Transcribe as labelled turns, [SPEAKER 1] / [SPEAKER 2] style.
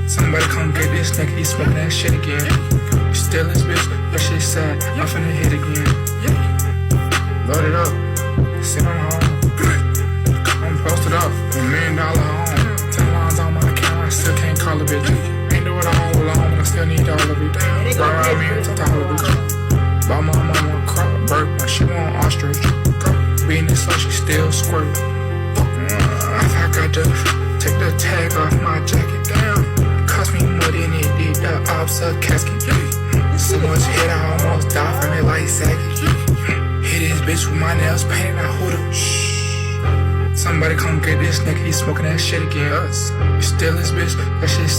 [SPEAKER 1] Somebody come get this nigga, he smoking that shit again. Still his bitch, that shit sad, I'm finna hit again. Load it up, sit on home. I'm posted up, $1 million home. 10 lines on my account, I still can't call a bitch. Ain't do it all alone, but I still need all of it. Right around me, it's all of it. Bought my mama a crop burp, now she want ostrich. Being this so she still squirt. I got to take the tag off my jacket down. Cost me more than it did the ops a casket. So much hit, I almost died from it like Zaggy. Hit this bitch with my nails painted, I hold up. Somebody come get this nigga, he smoking that shit again. Still this bitch, that shit sad.